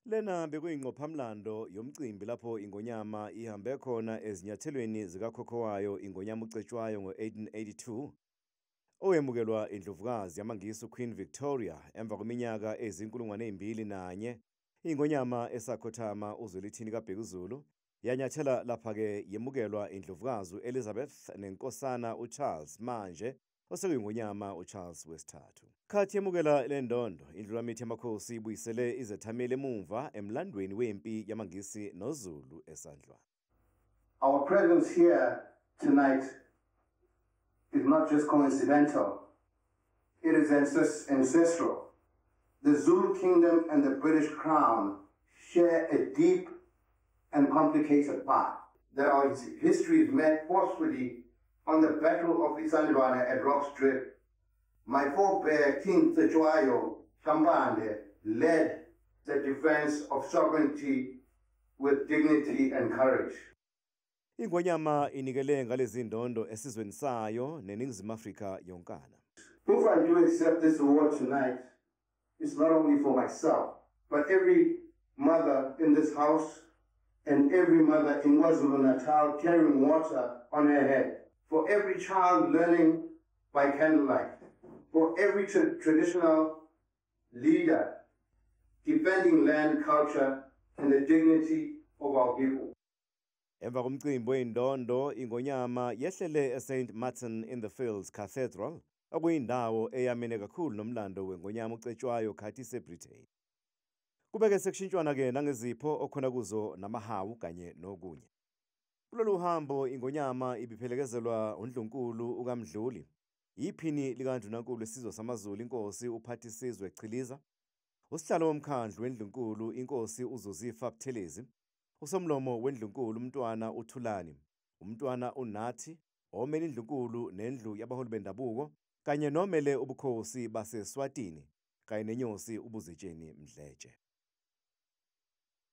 Lena bekuyingqophamlando yomcimbi lapho iNgonyama ihambe khona ezinyathelweni zikakhokho wayo iNgonyama uCetshwayo ngo-1882, owemukelwa iNdlovukazi yamaNgisi uQueen Victoria emva kweminyaka eyizi-2001, iNgonyama esakhothama uzwelithini kaBhekuzulu, yanyathela lapha-ke yemukelwa iNdlovukazi Elizabeth neNkosana uCharles manje osekuyingonyama uCharles III. Khathi yemukela le ndondo, indlulamithi yamakhosi ibuyisele izethameli emumva emlandweni wempi yamaNgisi noZulu eSandlwana. Our presence here tonight is not just coincidental, it is ancestral. The Zulu kingdom and the British crown share a deep and complicated part. Our history is met forcefully on the Battle of Isandlwana at Rock's Drift. My forebear, King Cetshwayo Shambande, led the defense of sovereignty with dignity and courage. iNgonyama inikele ngalezi ndondo esizweni sayo neNingizimu Afrika yonkana. If I do accept this award tonight, it's not only for myself, but every mother in this house and every mother in KwaZulu-Natal carrying water on her head, for every child learning by candlelight, for every traditional leader defending land, culture, and the dignity of our people. Emva komcimbi weyindondo, iNgonyama yehlele eSt Martin in the Fields Cathedral, okuyindawo eyamene kakhulu nomlando weNgonyama uCetshwayo khathi iseBritain. Kubeke sekushintshwana-ke nangezipho okhona kuzo namahawu kanye nokunye. Kulolu hambo iNgonyama ibiphelekezelwa uNdlunkulu ukaMdluli, iphini likaNdunankulu isizwe samaZulu inkosi uPhathisizwe Chiliza, usihlalo womkhandlu wendlunkulu inkosi uZuzifa Buthelezi, usomlomo wendlunkulu umntwana uThulani, umntwana uNathi, omele indlunkulu nendlu yabaholi bendabuko, kanye nomele ubukhosi baseSwatini, kanye nenyosi uBuzetsheni Mdletshe.